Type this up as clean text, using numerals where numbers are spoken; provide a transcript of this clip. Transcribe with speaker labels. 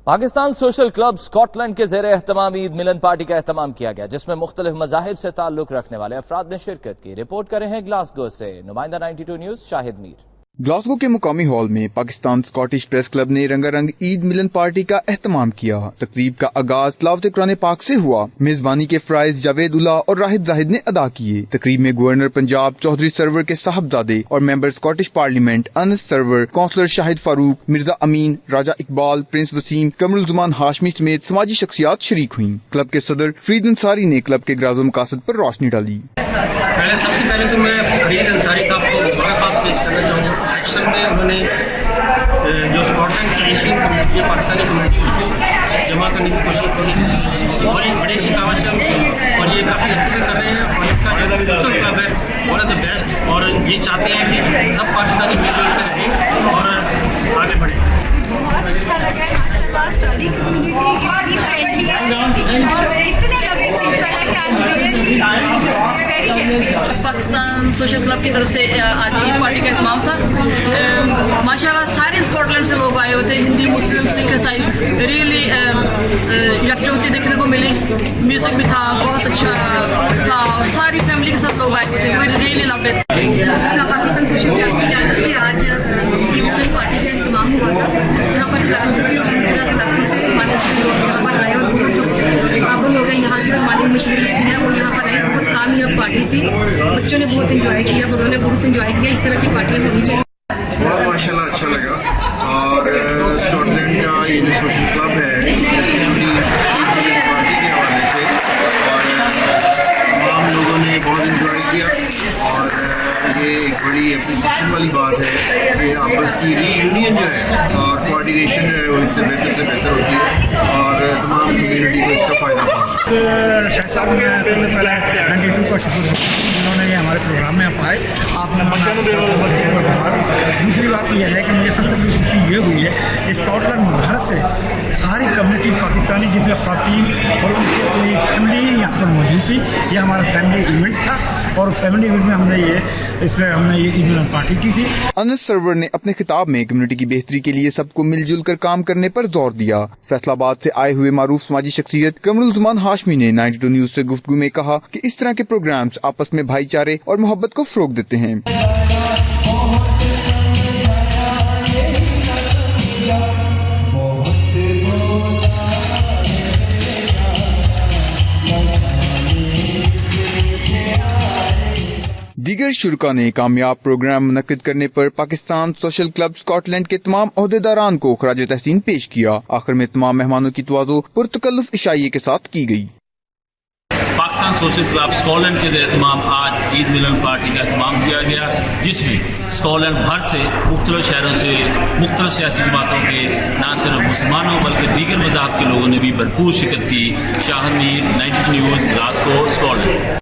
Speaker 1: Pakistan social club Scotland کے زیر اہتمام عید ملن پارٹی کا اہتمام کیا گیا، جس میں مختلف مذاہب سے تعلق رکھنے والے افراد نے شرکت کی۔ رپورٹ کرے ہیں گلاسگو سے نمائندہ 92 نیوز شاہد میر۔
Speaker 2: گلاسگو کے مقامی ہال میں پاکستان اسکاٹش پریس کلب نے رنگا رنگ عید ملن پارٹی کا اہتمام کیا۔ تقریب کا آغاز تلاوت قرآن پاک سے ہوا۔ میزبانی کے فرائض جاوید اللہ اور راحت زاہد نے ادا کیے۔ تقریب میں گورنر پنجاب چودھری سرور کے صاحبزادے اور ممبر اسکاٹش پارلیمنٹ انس سرور، کونسلر شاہد فاروق، مرزا امین، راجہ اقبال، پرنس وسیم، قمر الزمان ہاشمی سمیت سماجی شخصیات شریک ہوئیں۔ کلب کے صدر فرید انصاری نے کلب کے غراض و مقاصد پر روشنی ڈالی۔
Speaker 3: سب سے پہلے تو میں فرید انصاری صاحب کو مبارکباد پیش کرنا چاہوں گا۔ ایکشن میں انہوں نے جو اسکاٹ لینڈ کی ایشین کمیونٹی ہے، پاکستانی کمیونٹی، اس کو جمع کرنے کی کوشش کی اور ایک بڑی سی کاوش ہے اور یہ کافی عرصے سے کر رہے ہیں اور ان کا جو سوشل کلب ہے ون آف دا بیسٹ، اور یہ چاہتے ہیں کہ سب پاکستانی مل جل کر رہیں اور آگے بڑھیں۔
Speaker 4: بہت اچھا لگا ہے، ماشاء اللہ ساری کمیونٹی اتنی فرینڈلی ہے اور اتنے لوگ پیپل ہے کہ
Speaker 5: پاکستان سوشل کلب کی طرف سے آج عید پارٹی کا اہتمام تھا۔ ماشاءاللہ سارے اسکاٹ لینڈ سے لوگ آئے ہوئے تھے، ہندی، مسلم، سکھ، عیسائی، ریئلی یکجہتی دیکھنے کو ملی۔ میوزک بھی تھا، بہت اچھا تھا اور ساری فیملی کے ساتھ لوگ آئے ہوئے تھے۔ We really loved it.
Speaker 4: Pakistan social club کی جانب سے آج عید پارٹی کا اہتمام ہوا تھا، جہاں پر پلاسٹک کی علاقوں سے لوگ یہاں پر آئے اور بہت جو پابند ہو گئے یہاں کی ہماری مشہور ہے وہ یہاں پر آئے۔ بہت کامیاب پارٹی تھی، بچوں نے بہت انجوائے کیا، بڑوں نے بہت انجوائے کیا۔ اس طرح کی پارٹیاں ہونی چاہیے۔
Speaker 6: بہت ماشاء اللہ اچھا لگا اور اسکاٹ لینڈ کا یہ جو سوشل کلب ہے پارٹی کے حوالے سے اور تمام لوگوں نے بہت انجوائے کیا اور یہ ایک بڑی اپریسیشن والی بات ہے کہ آپس کی ری یونین جو ہے اور کوآرڈینیشن جو ہے وہ اس سے بہتر ہوتی ہے اور تمام کمیونٹی کو اس کا فائدہ پہنچتا ہے۔
Speaker 7: شاہد صاحب نے سب سے پہلے 92 کا شکر ہے جنہوں نے یہ ہمارے پروگرام میں آپ آئے۔ آپ نے دوسری بات یہ ہے کہ مجھے سب سے بڑی خوشی یہ ہوئی ہے کہ اسکاٹ لینڈ بھر سے ساری کمیونٹی پاکستانی جس میں خواتین اور ان کی اپنی فیملی یہاں پر موجود تھی۔ یہ ہمارا فیملی ایونٹ تھا اور فیملی ایونٹ میں ہم نے یہ عید ملن پارٹی کی تھی۔
Speaker 2: انس سرور نے اپنے خطاب میں کمیونٹی کی بہتری کے لیے سب کو مل جل کر کام کرنے پر زور دیا۔ فیصل آباد سے آئے ہوئے معروف سماجی شخصیت قمر الزمان ہاشمی نے 92 نیوز سے گفتگو میں کہا کہ اس طرح کے پروگرامز آپس میں بھائی چارے اور محبت کو فروغ دیتے ہیں۔ دیگر شرکا نے کامیاب پروگرام منعقد کرنے پر Pakistan social club Scotland کے تمام عہدیداران کو خراج تحسین پیش کیا۔ آخر میں تمام مہمانوں کی تواضع پرتکلف عشائیے کے ساتھ کی گئی۔
Speaker 8: Pakistan social club Scotland کے اہتمام آج عید ملن پارٹی کا اہتمام کیا گیا، جس میں اسکاٹ لینڈ بھر سے مختلف شہروں سے مختلف سیاسی جماعتوں کے نہ صرف مسلمانوں بلکہ دیگر مذاہب کے لوگوں نے بھی بھرپور شرکت کی۔ شاہد میر، 92 نیوز، گلاسگو، اسکاٹ لینڈ۔